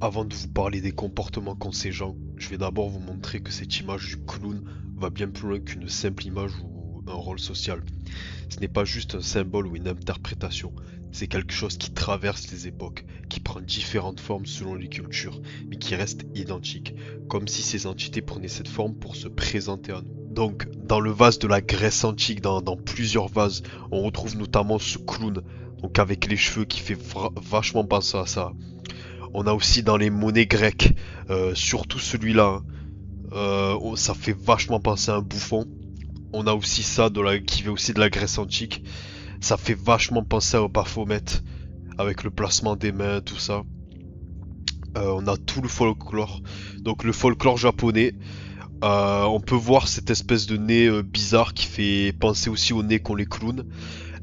Avant de vous parler des comportements qu'ont ces gens, je vais d'abord vous montrer que cette image du clown va bien plus loin qu'une simple image ou un rôle social. Ce n'est pas juste un symbole ou une interprétation, c'est quelque chose qui traverse les époques, qui prend différentes formes selon les cultures, mais qui reste identique, comme si ces entités prenaient cette forme pour se présenter à nous. Donc, dans le vase de la Grèce antique, dans plusieurs vases, on retrouve notamment ce clown, donc avec les cheveux qui fait vachement penser à ça. On a aussi dans les monnaies grecques, surtout celui-là, hein, ça fait vachement penser à un bouffon. On a aussi ça qui vient aussi de la Grèce antique. Ça fait vachement penser au Baphomet, avec le placement des mains, tout ça. On a tout le folklore. Donc le folklore japonais, on peut voir cette espèce de nez bizarre qui fait penser aussi au nez qu'ont les clowns.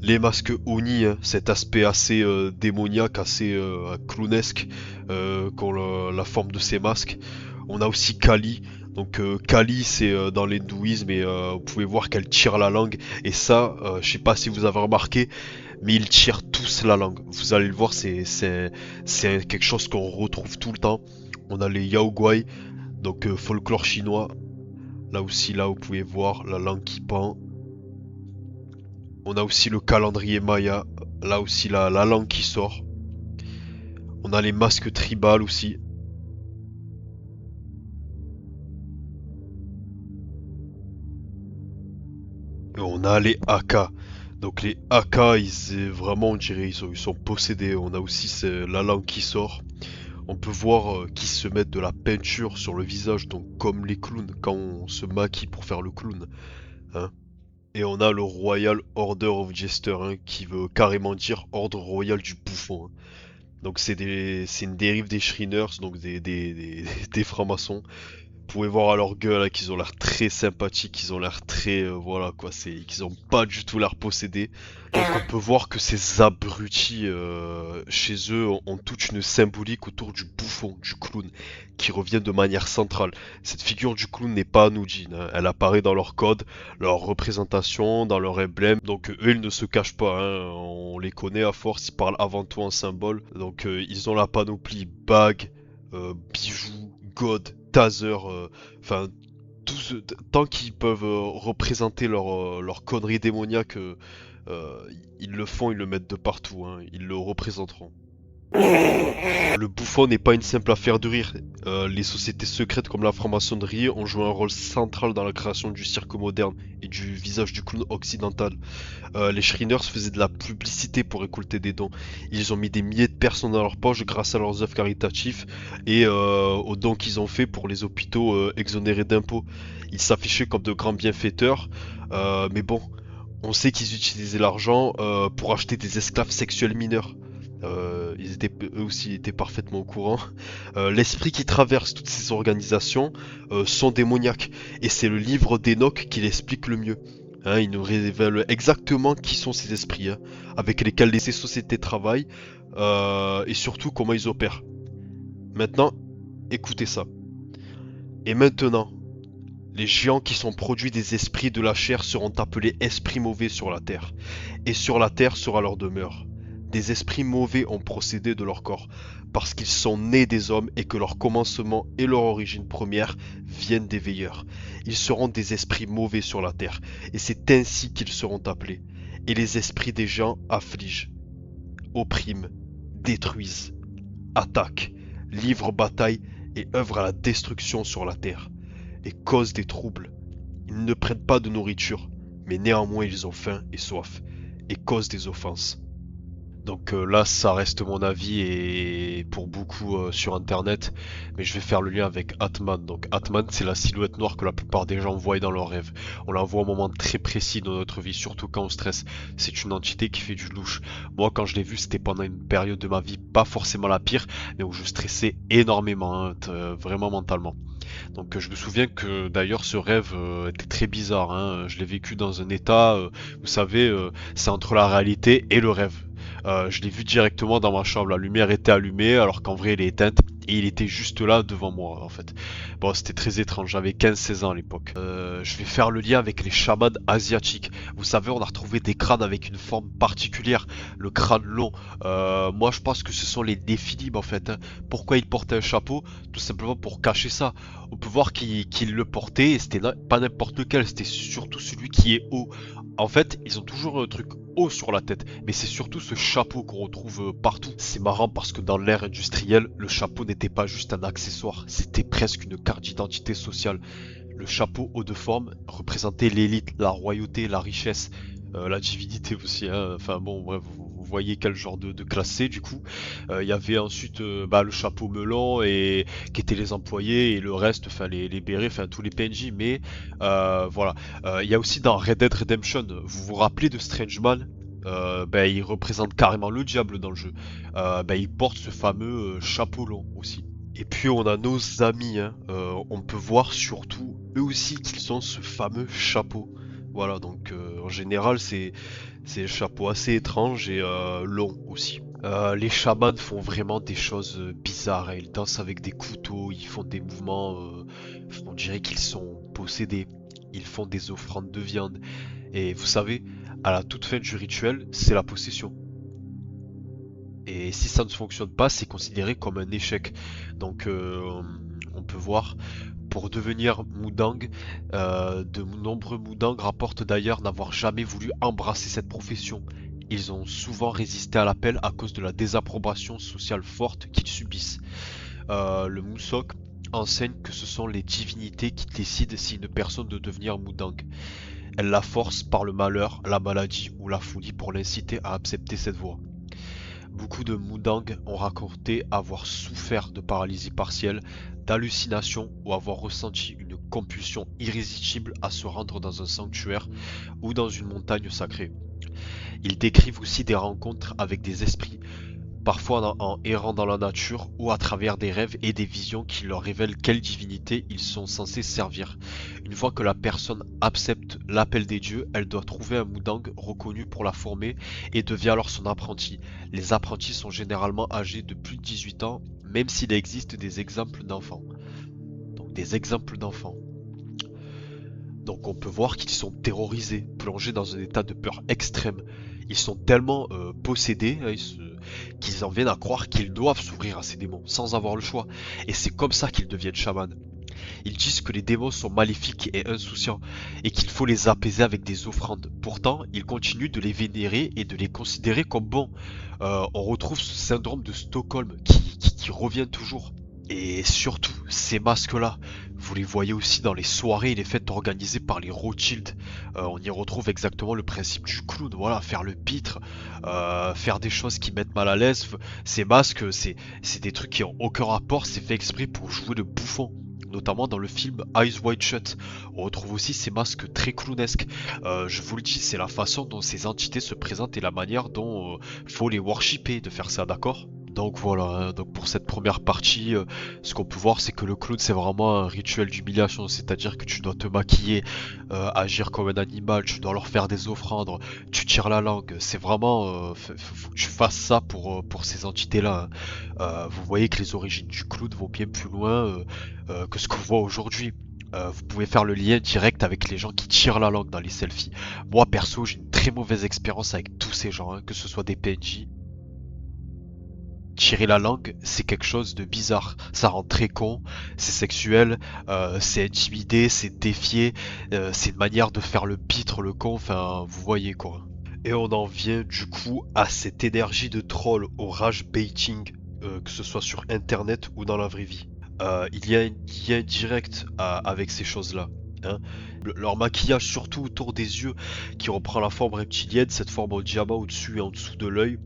Les masques Oni, hein, cet aspect assez démoniaque, assez clownesque qu'ont la forme de ces masques. On a aussi Kali. Donc Kali c'est dans l'hindouisme et vous pouvez voir qu'elle tire la langue. Et ça, je sais pas si vous avez remarqué, mais ils tirent tous la langue. Vous allez le voir, c'est quelque chose qu'on retrouve tout le temps. On a les Yaoguai, donc folklore chinois. Là aussi, là vous pouvez voir la langue qui pend. On a aussi le calendrier Maya, là aussi la langue qui sort. On a les masques tribales aussi. Et on a les Haka. Donc les Haka, vraiment on dirait ils sont possédés. On a aussi la langue qui sort. On peut voir qu'ils se mettent de la peinture sur le visage, donc comme les clowns quand on se maquille pour faire le clown, hein. Et on a le Royal Order of Jester, hein, qui veut carrément dire ordre royal du bouffon, hein. Donc c'est une dérive des Shriners, donc des francs-maçons. Vous pouvez voir à leur gueule là, qu'ils ont l'air très sympathiques, ils ont l'air très voilà quoi, c'est qu'ils ont pas du tout l'air possédés. Donc on peut voir que ces abrutis chez eux ont toute une symbolique autour du bouffon, du clown, qui revient de manière centrale. Cette figure du clown n'est pas anodine, hein. Elle apparaît dans leur code, leur représentation, dans leur emblème. Donc eux ils ne se cachent pas, hein. On les connaît à force, ils parlent avant tout en symbole. Donc ils ont la panoplie bague, bijoux, god, taser, enfin tant qu'ils peuvent représenter leur connerie démoniaque, ils le font, ils le mettent de partout, hein, ils le représenteront. Le bouffon n'est pas une simple affaire de rire. Les sociétés secrètes comme la franc-maçonnerie ont joué un rôle central dans la création du cirque moderne et du visage du clown occidental. Les Shriners faisaient de la publicité pour récolter des dons. Ils ont mis des milliers de personnes dans leur poche grâce à leurs œuvres caritatives et aux dons qu'ils ont fait pour les hôpitaux exonérés d'impôts. Ils s'affichaient comme de grands bienfaiteurs, mais bon, on sait qu'ils utilisaient l'argent pour acheter des esclaves sexuels mineurs. Eux aussi étaient parfaitement au courant. L'esprit qui traverse toutes ces organisations sont démoniaques. Et c'est le livre d'Enoch qui l'explique le mieux. Hein, il nous révèle exactement qui sont ces esprits, hein, avec lesquels ces sociétés travaillent, et surtout comment ils opèrent. Maintenant, écoutez ça. Et maintenant, les géants qui sont produits des esprits de la chair seront appelés esprits mauvais sur la terre. Et sur la terre sera leur demeure. Des esprits mauvais ont procédé de leur corps, parce qu'ils sont nés des hommes et que leur commencement et leur origine première viennent des veilleurs. Ils seront des esprits mauvais sur la terre, et c'est ainsi qu'ils seront appelés. Et les esprits des gens affligent, oppriment, détruisent, attaquent, livrent bataille et œuvrent à la destruction sur la terre, et causent des troubles. Ils ne prennent pas de nourriture, mais néanmoins ils ont faim et soif, et causent des offenses. Donc là, ça reste mon avis et pour beaucoup sur internet, mais je vais faire le lien avec Atman. Donc Atman, c'est la silhouette noire que la plupart des gens voient dans leurs rêves. On la voit à un moment très précis dans notre vie, surtout quand on stresse. C'est une entité qui fait du louche. Moi, quand je l'ai vue, c'était pendant une période de ma vie, pas forcément la pire, mais où je stressais énormément, hein, vraiment mentalement. Donc je me souviens que d'ailleurs ce rêve était très bizarre, hein. Je l'ai vécu dans un état, vous savez, c'est entre la réalité et le rêve. Je l'ai vu directement dans ma chambre, la lumière était allumée alors qu'en vrai elle est éteinte. Et il était juste là devant moi en fait. Bon, c'était très étrange, j'avais 15-16 ans à l'époque. Je vais faire le lien avec les chamans asiatiques. Vous savez, on a retrouvé des crânes avec une forme particulière, le crâne long. Moi je pense que ce sont les Néphilim en fait, hein. Pourquoi ils portaient un chapeau? Tout simplement pour cacher ça. On peut voir qu'ils le portaient et c'était pas n'importe lequel, c'était surtout celui qui est haut. En fait, ils ont toujours un truc haut sur la tête, mais c'est surtout ce chapeau qu'on retrouve partout. C'est marrant parce que dans l'ère industrielle, le chapeau n'était pas juste un accessoire, c'était presque une carte d'identité sociale. Le chapeau haut de forme représentait l'élite, la royauté, la richesse, la divinité aussi, hein. Enfin bon, bref, vous voyez quel genre de classe c'est du coup. Il y avait ensuite le chapeau melon et qui étaient les employés et le reste, enfin les bérets, enfin tous les PNJ. Mais voilà. Il y a aussi dans Red Dead Redemption, vous vous rappelez de Strangeman? Il représente carrément le diable dans le jeu. Il porte ce fameux chapeau long aussi. Et puis on a nos amis, hein. On peut voir surtout eux aussi qu'ils ont ce fameux chapeau. Voilà, donc en général c'est un chapeau assez étrange et long aussi. Les chamans font vraiment des choses bizarres, hein. Ils dansent avec des couteaux, ils font des mouvements, on dirait qu'ils sont possédés. Ils font des offrandes de viande. Et vous savez, à la toute fin du rituel, c'est la possession. Et si ça ne fonctionne pas, c'est considéré comme un échec. Donc on peut voir, pour devenir Moudang, de nombreux Moudang rapportent d'ailleurs n'avoir jamais voulu embrasser cette profession. Ils ont souvent résisté à l'appel à cause de la désapprobation sociale forte qu'ils subissent. Le Mousok enseigne que ce sont les divinités qui décident si une personne doit devenir Moudang. Elle la force par le malheur, la maladie ou la folie pour l'inciter à accepter cette voie. Beaucoup de Moudang ont raconté avoir souffert de paralysie partielle, d'hallucinations ou avoir ressenti une compulsion irrésistible à se rendre dans un sanctuaire ou dans une montagne sacrée. Ils décrivent aussi des rencontres avec des esprits, parfois en errant dans la nature ou à travers des rêves et des visions qui leur révèlent quelle divinité ils sont censés servir. Une fois que la personne accepte l'appel des dieux, elle doit trouver un Moudang reconnu pour la former et devient alors son apprenti. Les apprentis sont généralement âgés de plus de 18 ans, même s'il existe des exemples d'enfants. Donc des exemples d'enfants. Donc on peut voir qu'ils sont terrorisés, plongés dans un état de peur extrême. Ils sont tellement possédés, hein, qu'ils en viennent à croire qu'ils doivent s'ouvrir à ces démons, sans avoir le choix. Et c'est comme ça qu'ils deviennent chamans. Ils disent que les démons sont maléfiques et insouciants, et qu'il faut les apaiser avec des offrandes. Pourtant, ils continuent de les vénérer et de les considérer comme bons. On retrouve ce syndrome de Stockholm qui revient toujours. Et surtout, ces masques-là, vous les voyez aussi dans les soirées et les fêtes organisées par les Rothschild. On y retrouve exactement le principe du clown, voilà, faire le pitre, faire des choses qui mettent mal à l'aise. Ces masques, c'est des trucs qui ont aucun rapport, c'est fait exprès pour jouer le bouffon. Notamment dans le film Eyes Wide Shut. On retrouve aussi ces masques très clownesques. Je vous le dis, c'est la façon dont ces entités se présentent et la manière dont faut les worshipper de faire ça, d'accord? Donc voilà, hein, donc pour cette première partie, ce qu'on peut voir c'est que le clown c'est vraiment un rituel d'humiliation, c'est-à-dire que tu dois te maquiller, agir comme un animal, tu dois leur faire des offrandes, tu tires la langue, c'est vraiment, faut que tu fasses ça pour ces entités-là, hein. Vous voyez que les origines du clown vont bien plus loin que ce qu'on voit aujourd'hui. Vous pouvez faire le lien direct avec les gens qui tirent la langue dans les selfies. Moi perso j'ai une très mauvaise expérience avec tous ces gens, hein, que ce soit des PNJ. Tirer la langue, c'est quelque chose de bizarre. Ça rend très con, c'est sexuel, c'est intimidé, c'est défier, c'est une manière de faire le pitre, le con, enfin, vous voyez quoi. Et on en vient du coup à cette énergie de troll, au rage baiting, que ce soit sur internet ou dans la vraie vie. Il y a un lien direct avec ces choses-là, hein. Leur maquillage, surtout autour des yeux, qui reprend la forme reptilienne, cette forme en diamant au-dessus et en dessous de l'œil.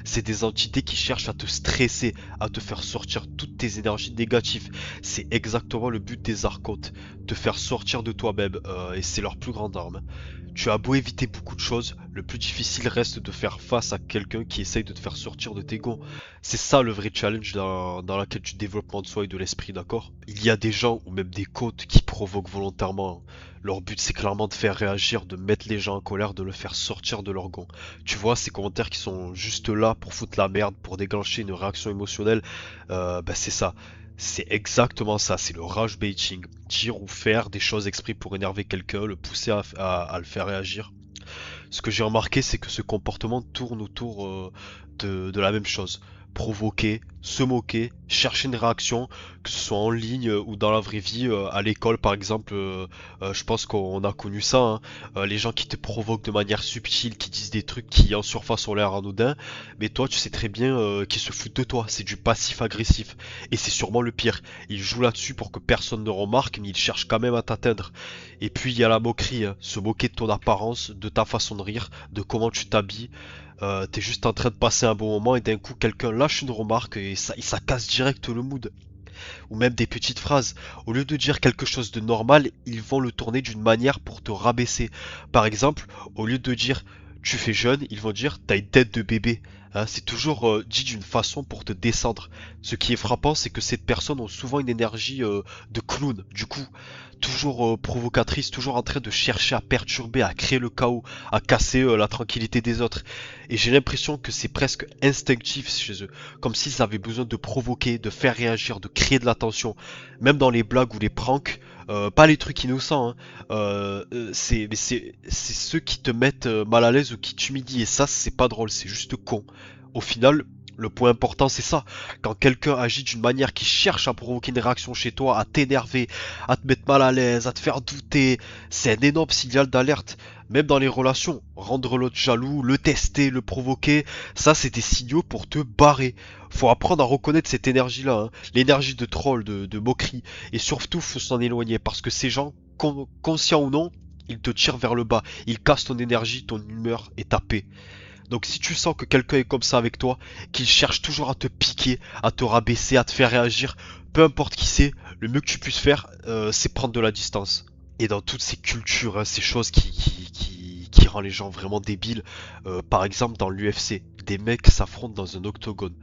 C'est des entités qui cherchent à te stresser, à te faire sortir toutes tes énergies négatives. C'est exactement le but des archontes, te faire sortir de toi-même, et c'est leur plus grande arme. Tu as beau éviter beaucoup de choses, le plus difficile reste de faire face à quelqu'un qui essaye de te faire sortir de tes gonds. C'est ça le vrai challenge dans la quête du développement de soi et de l'esprit, d'accord? Il y a des gens ou même des côtes qui provoquent volontairement. Leur but c'est clairement de faire réagir, de mettre les gens en colère, de le faire sortir de leur gond. Tu vois, ces commentaires qui sont juste là pour foutre la merde, pour déclencher une réaction émotionnelle, c'est ça. C'est exactement ça, c'est le rage baiting. Dire ou faire des choses exprès pour énerver quelqu'un, le pousser à le faire réagir. Ce que j'ai remarqué, c'est que ce comportement tourne autour de la même chose. Provoquer, se moquer, chercher une réaction, que ce soit en ligne ou dans la vraie vie, à l'école par exemple, je pense qu'on a connu ça, hein. Les gens qui te provoquent de manière subtile, qui disent des trucs qui en surface ont l'air anodins, mais toi tu sais très bien qu'ils se foutent de toi, c'est du passif-agressif, et c'est sûrement le pire, ils jouent là-dessus pour que personne ne remarque, mais ils cherchent quand même à t'atteindre. Et puis il y a la moquerie, hein. Se moquer de ton apparence, de ta façon de rire, de comment tu t'habilles. T'es juste en train de passer un bon moment et d'un coup quelqu'un lâche une remarque et ça casse direct le mood. Ou même des petites phrases. Au lieu de dire quelque chose de normal, ils vont le tourner d'une manière pour te rabaisser. Par exemple, au lieu de dire tu fais jeune, ils vont dire t'as une tête de bébé. Hein, c'est toujours dit d'une façon pour te descendre. Ce qui est frappant, c'est que ces personnes ont souvent une énergie de clown. Du coup, toujours provocatrice, toujours en train de chercher à perturber, à créer le chaos, à casser la tranquillité des autres. Et j'ai l'impression que c'est presque instinctif chez eux, comme s'ils avaient besoin de provoquer, de faire réagir, de créer de la tension. Même dans les blagues ou les pranks, pas les trucs innocents, hein, c'est ceux qui te mettent mal à l'aise ou qui t'humilient. Et ça, c'est pas drôle, c'est juste con. Au final, le point important, c'est ça. Quand quelqu'un agit d'une manière qui cherche à provoquer une réaction chez toi, à t'énerver, à te mettre mal à l'aise, à te faire douter, c'est un énorme signal d'alerte. Même dans les relations, rendre l'autre jaloux, le tester, le provoquer, ça c'est des signaux pour te barrer. Faut apprendre à reconnaître cette énergie-là, hein. L'énergie de troll, de moquerie. Et surtout, faut s'en éloigner parce que ces gens, conscients ou non, ils te tirent vers le bas. Ils cassent ton énergie, ton humeur et ta paix. Donc si tu sens que quelqu'un est comme ça avec toi, qu'il cherche toujours à te piquer, à te rabaisser, à te faire réagir, peu importe qui c'est, le mieux que tu puisses faire, c'est prendre de la distance. Et dans toutes ces cultures, hein, ces choses qui rend les gens vraiment débiles, par exemple dans l'UFC, des mecs s'affrontent dans un octogone.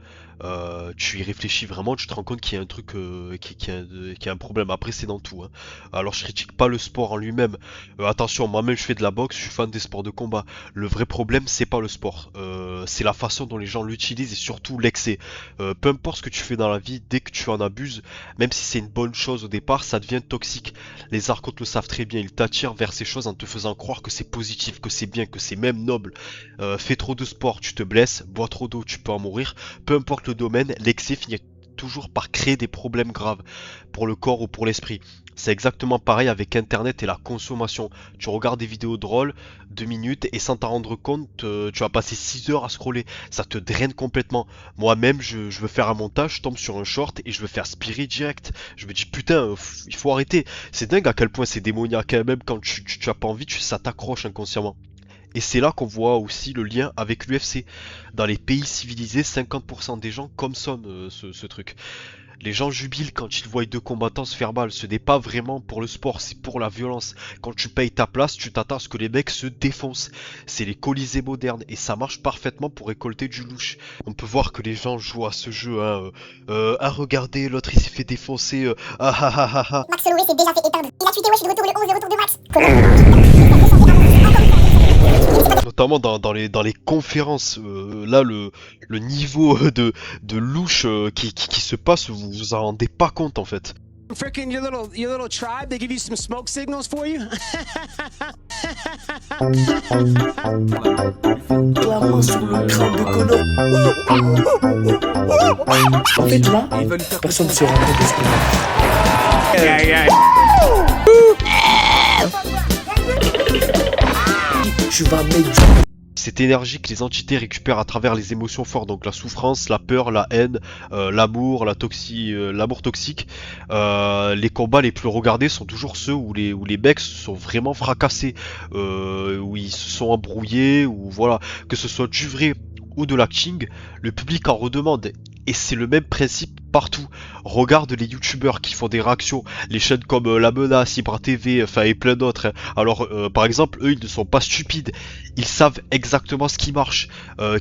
Tu y réfléchis vraiment, tu te rends compte qu'il y a un truc, qui a un problème. Après, c'est dans tout, hein. Alors, je critique pas le sport en lui-même. Attention, moi-même, je fais de la boxe, je suis fan des sports de combat. Le vrai problème, c'est pas le sport, c'est la façon dont les gens l'utilisent et surtout l'excès. Peu importe ce que tu fais dans la vie, dès que tu en abuses, même si c'est une bonne chose au départ, ça devient toxique. Les archontes le savent très bien, ils t'attirent vers ces choses en te faisant croire que c'est positif, que c'est bien, que c'est même noble. Fais trop de sport, tu te blesses, bois trop d'eau, tu peux en mourir. Peu importe le domaine, l'excès finit toujours par créer des problèmes graves pour le corps ou pour l'esprit. C'est exactement pareil avec internet et la consommation. Tu regardes des vidéos drôles, 2 minutes, et sans t'en rendre compte, tu vas passer 6 heures à scroller. Ça te draine complètement. Moi-même, je veux faire un montage, je tombe sur un short et je veux faire spirer direct. Je me dis putain, il faut arrêter. C'est dingue à quel point c'est démoniaque, hein. Même quand tu as pas envie, ça t'accroche inconsciemment. Et c'est là qu'on voit aussi le lien avec l'UFC. Dans les pays civilisés, 50% des gens consomment ce truc. Les gens jubilent quand ils voient deux combattants se faire mal. Ce n'est pas vraiment pour le sport, c'est pour la violence. Quand tu payes ta place, tu t'attends à ce que les mecs se défoncent. C'est les colisées modernes et ça marche parfaitement pour récolter du louche. On peut voir que les gens jouent à ce jeu, hein. Ah regardez, l'autre il s'est fait défoncer. Ah ah ah ah ah. Max Holloway s'est déjà fait éteindre. Il a tweeté, ouais, je suis de retour, le 11 est retour de Max. Notamment dans les conférences, là le niveau de louche qui se passe, vous vous en rendez pas compte en fait. Frickin' your little tribe, they give you some smoke signals for you? Clairement sur le crâne de Connor. En fait là, personne ne se rend compte de ce qu'on a. Tu vas mettre du... Cette énergie que les entités récupèrent à travers les émotions fortes, donc la souffrance, la peur, la haine, l'amour, l'amour toxique. Les combats les plus regardés sont toujours ceux où les mecs se sont vraiment fracassés, où ils se sont embrouillés, ou voilà, que ce soit du vrai ou de l'acting, le public en redemande. Et c'est le même principe partout. Regarde les youtubeurs qui font des réactions, les chaînes comme La Menace, Ibra TV, enfin et plein d'autres, hein. Alors par exemple, eux ils ne sont pas stupides, ils savent exactement ce qui marche,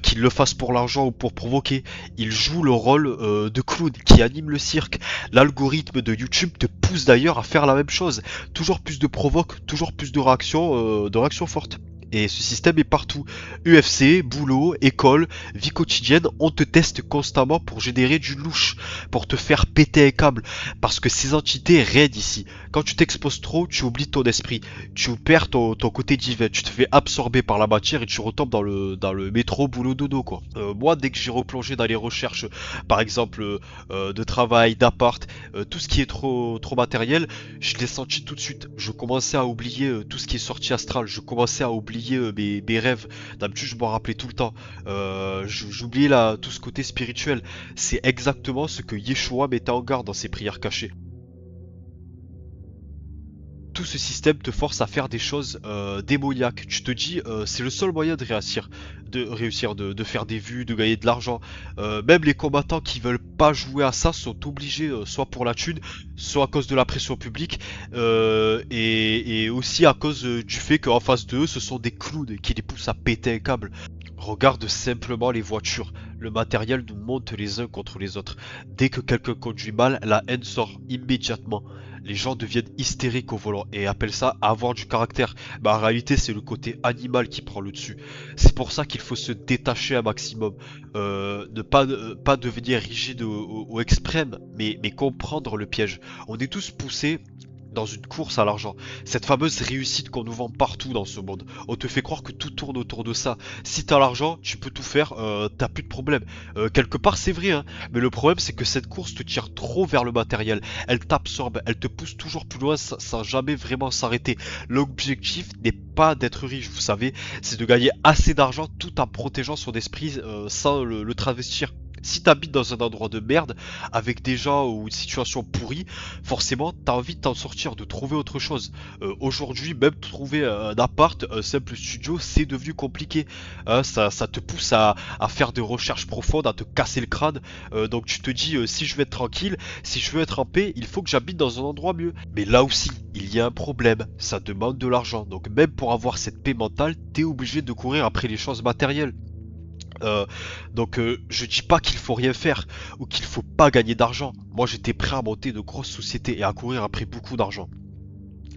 qu'ils le fassent pour l'argent ou pour provoquer. Ils jouent le rôle de clown qui anime le cirque. L'algorithme de YouTube te pousse d'ailleurs à faire la même chose. Toujours plus de provoques, toujours plus de réactions fortes. Et ce système est partout. UFC, boulot, école, vie quotidienne, on te teste constamment pour générer du louche, pour te faire péter un câble. Parce que ces entités règnent ici. Quand tu t'exposes trop, tu oublies ton esprit. Tu perds ton côté divin. Tu te fais absorber par la matière et tu retombes dans le métro boulot dodo quoi. Moi, dès que j'ai replongé dans les recherches, par exemple de travail, d'appart, tout ce qui est trop matériel, je l'ai senti tout de suite. Je commençais à oublier tout ce qui est sorti astral. Je commençais à oublier mes rêves. D'habitude je m'en rappelais tout le temps. J'oubliais là tout ce côté spirituel. C'est exactement ce que Yeshua mettait en garde dans ses prières cachées. Tout ce système te force à faire des choses démoniaques. Tu te dis c'est le seul moyen de réussir, de faire des vues, de gagner de l'argent. Même les combattants qui veulent pas jouer à ça sont obligés, soit pour la thune, soit à cause de la pression publique, et aussi à cause du fait qu'en face d'eux, ce sont des clowns qui les poussent à péter un câble. Regarde simplement les voitures. Le matériel nous monte les uns contre les autres. Dès que quelqu'un conduit mal, la haine sort immédiatement. Les gens deviennent hystériques au volant et appellent ça avoir du caractère. Mais en réalité, c'est le côté animal qui prend le dessus. C'est pour ça qu'il faut se détacher un maximum. Ne pas devenir rigide au extrême, mais comprendre le piège. On est tous poussés dans une course à l'argent. Cette fameuse réussite qu'on nous vend partout dans ce monde. On te fait croire que tout tourne autour de ça. Si t'as l'argent, tu peux tout faire, t'as plus de problème. Quelque part c'est vrai, hein, mais le problème c'est que cette course te tire trop vers le matériel. Elle t'absorbe, elle te pousse toujours plus loin sans jamais vraiment s'arrêter. L'objectif n'est pas d'être riche, vous savez, c'est de gagner assez d'argent tout en protégeant son esprit sans le travestir. Si t'habites dans un endroit de merde, avec des gens ou une situation pourrie, forcément t'as envie de t'en sortir, de trouver autre chose. Aujourd'hui, même trouver un appart, un simple studio, c'est devenu compliqué. Hein, ça te pousse à faire des recherches profondes, à te casser le crâne. Donc tu te dis, si je veux être tranquille, si je veux être en paix, il faut que j'habite dans un endroit mieux. Mais là aussi, il y a un problème, ça demande de l'argent. Donc même pour avoir cette paix mentale, t'es obligé de courir après les choses matérielles. Je dis pas qu'il faut rien faire ou qu'il faut pas gagner d'argent. Moi j'étais prêt à monter de grosses sociétés et à courir après beaucoup d'argent.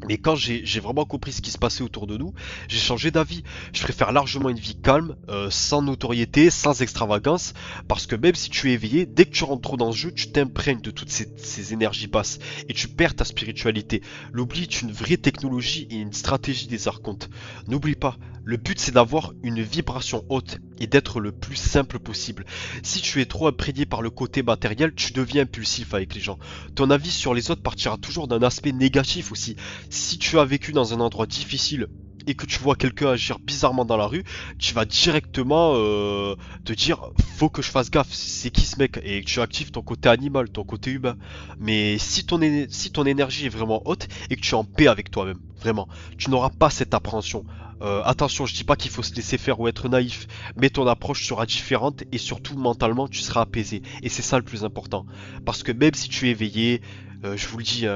Mais quand j'ai vraiment compris ce qui se passait autour de nous, j'ai changé d'avis. Je préfère largement une vie calme, sans notoriété, sans extravagance, parce que même si tu es éveillé, dès que tu rentres trop dans ce jeu, tu t'imprègnes de toutes ces énergies basses et tu perds ta spiritualité. L'oubli est une vraie technologie et une stratégie des archontes. N'oublie pas, le but c'est d'avoir une vibration haute et d'être le plus simple possible. Si tu es trop imprégné par le côté matériel, tu deviens impulsif avec les gens. Ton avis sur les autres partira toujours d'un aspect négatif aussi. Si tu as vécu dans un endroit difficile et que tu vois quelqu'un agir bizarrement dans la rue, tu vas directement te dire faut que je fasse gaffe, c'est qui ce mec? Et que tu actives ton côté animal, ton côté humain. Mais si ton énergie est vraiment haute et que tu es en paix avec toi-même, vraiment, tu n'auras pas cette appréhension. Attention, je dis pas qu'il faut se laisser faire ou être naïf, mais ton approche sera différente et surtout mentalement tu seras apaisé. Et c'est ça le plus important. Parce que même si tu es éveillé, je vous le dis,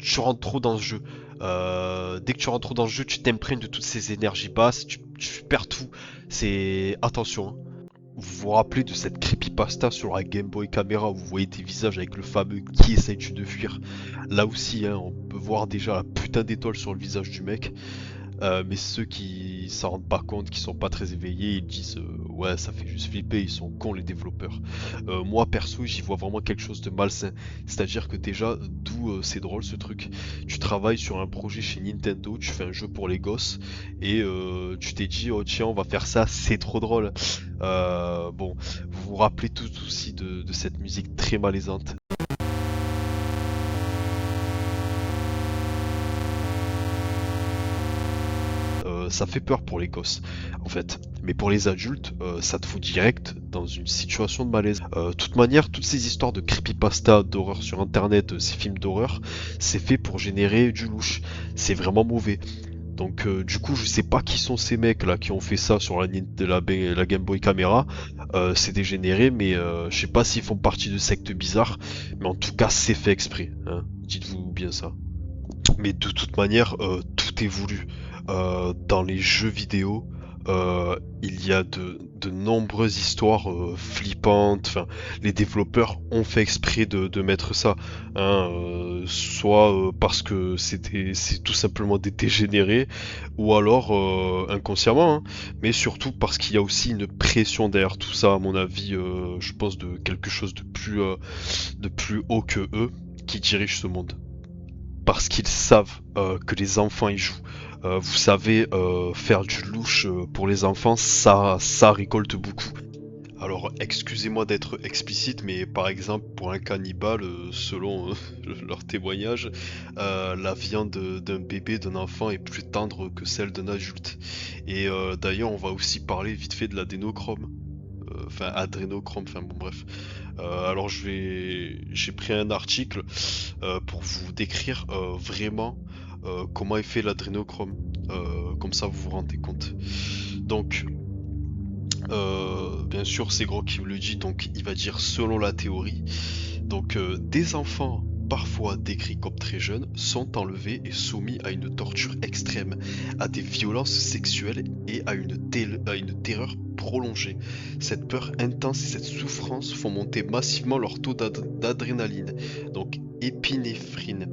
tu rentres trop dans ce jeu. Dès que tu rentres trop dans ce jeu, tu t'imprègnes de toutes ces énergies basses, tu perds tout. C'est... Attention, hein. Vous vous rappelez de cette creepypasta sur la Game Boy Camera où vous voyez des visages avec le fameux qui essaye de fuir. Là aussi, hein, on peut voir déjà la putain d'étoile sur le visage du mec. Mais ceux qui s'en rendent pas compte, qui sont pas très éveillés, ils disent ouais ça fait juste flipper, ils sont cons les développeurs. Moi perso j'y vois vraiment quelque chose de malsain. C'est-à-dire que déjà, d'où c'est drôle ce truc, tu travailles sur un projet chez Nintendo, tu fais un jeu pour les gosses et tu t'es dit oh tiens on va faire ça, c'est trop drôle. Bon, vous vous rappelez tous aussi de cette musique très malaisante. Ça fait peur pour les gosses en fait, mais pour les adultes ça te fout direct dans une situation de malaise. De toute manière, toutes ces histoires de creepypasta, d'horreur sur internet, ces films d'horreur, c'est fait pour générer du louche, c'est vraiment mauvais. Donc du coup, je sais pas qui sont ces mecs là qui ont fait ça sur la Game Boy Camera. C'est dégénéré, mais je sais pas s'ils font partie de sectes bizarres. Mais en tout cas, c'est fait exprès. Hein. Dites-vous bien ça. Mais de toute manière, tout est voulu. Dans les jeux vidéo, il y a de nombreuses histoires flippantes. Enfin, les développeurs ont fait exprès de mettre ça, hein, soit parce que c'est tout simplement des dégénérés, ou alors inconsciemment, hein, mais surtout parce qu'il y a aussi une pression derrière tout ça, à mon avis, je pense de quelque chose de plus haut que eux qui dirige ce monde. Parce qu'ils savent que les enfants y jouent. Vous savez, faire du louche pour les enfants, ça récolte beaucoup. Alors, excusez-moi d'être explicite, mais par exemple, pour un cannibale, selon leur témoignage, la viande d'un bébé, d'un enfant est plus tendre que celle d'un adulte. Et d'ailleurs, on va aussi parler vite fait de l'adénochrome. Enfin, adrénochrome, enfin bon, bref. Alors, j'ai pris un article pour vous décrire vraiment comment est fait l'adrénochrome. Comme ça, vous vous rendez compte. Donc, bien sûr, c'est Gros qui me le dit, donc il va dire selon la théorie. Donc, des enfants, parfois décrits comme très jeunes, sont enlevés et soumis à une torture extrême, à des violences sexuelles et à une terreur prolongée. Cette peur intense et cette souffrance font monter massivement leur taux d'adrénaline, donc épinéphrine,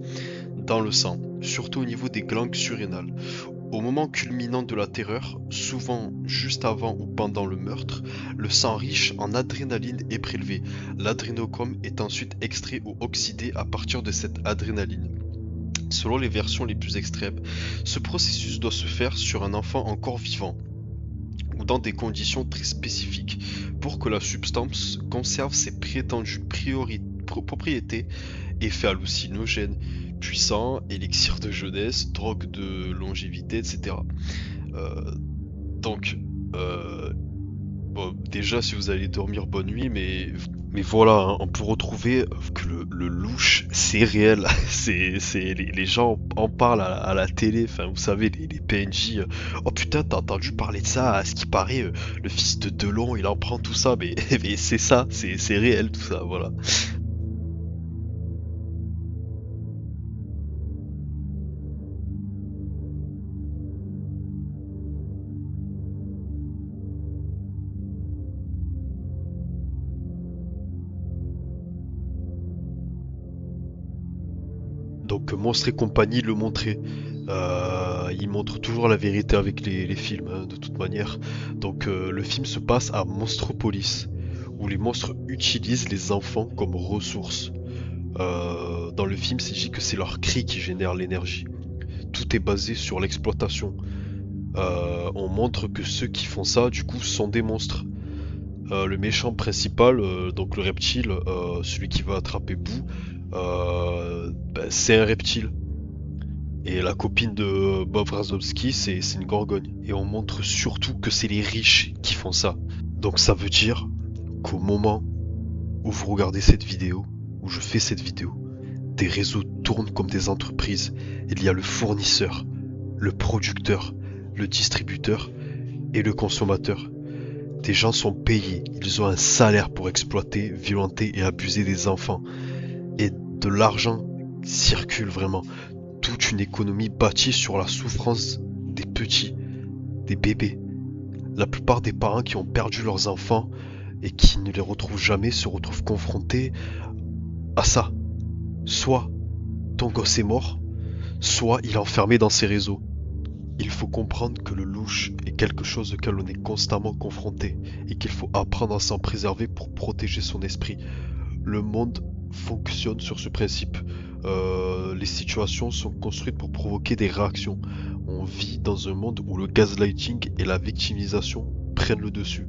dans le sang, surtout au niveau des glandes surrénales. Au moment culminant de la terreur, souvent juste avant ou pendant le meurtre, le sang riche en adrénaline est prélevé. L'adrénochrome est ensuite extrait ou oxydé à partir de cette adrénaline. Selon les versions les plus extrêmes, ce processus doit se faire sur un enfant encore vivant ou dans des conditions très spécifiques pour que la substance conserve ses prétendues propriétés, effets hallucinogènes, puissants, élixir de jeunesse, drogue de longévité, etc. Donc, bon, déjà, si vous allez dormir, bonne nuit, mais voilà, hein, on peut retrouver que le louche, c'est réel. Les gens en parlent à la télé, enfin, vous savez, les PNJ. Oh putain, t'as entendu parler de ça? À ce qui paraît, le fils de Delon, il en prend tout ça, mais c'est ça, c'est réel tout ça, voilà. Donc Monstres et compagnie le montrait. Il montre toujours la vérité avec les films, hein, de toute manière. Donc le film se passe à Monstropolis, où les monstres utilisent les enfants comme ressources. Dans le film, c'est dit que c'est leur cri qui génère l'énergie. Tout est basé sur l'exploitation. On montre que ceux qui font ça, du coup, sont des monstres. Le méchant principal, donc le reptile, celui qui va attraper Boo, c'est un reptile. Et la copine de Bob Razowski, c'est une gorgogne. Et on montre surtout que c'est les riches qui font ça. Donc ça veut dire qu'au moment où vous regardez cette vidéo, où je fais cette vidéo, des réseaux tournent comme des entreprises. Il y a le fournisseur, le producteur, le distributeur et le consommateur. Des gens sont payés, ils ont un salaire pour exploiter, violenter et abuser des enfants. Et de l'argent circule vraiment. Toute une économie bâtie sur la souffrance des petits, des bébés. La plupart des parents qui ont perdu leurs enfants et qui ne les retrouvent jamais se retrouvent confrontés à ça. Soit ton gosse est mort, soit il est enfermé dans ses réseaux. Il faut comprendre que le louche est quelque chose auquel on est constamment confronté et qu'il faut apprendre à s'en préserver pour protéger son esprit. Le monde fonctionne sur ce principe. Les situations sont construites pour provoquer des réactions. On vit dans un monde où le gaslighting et la victimisation prennent le dessus.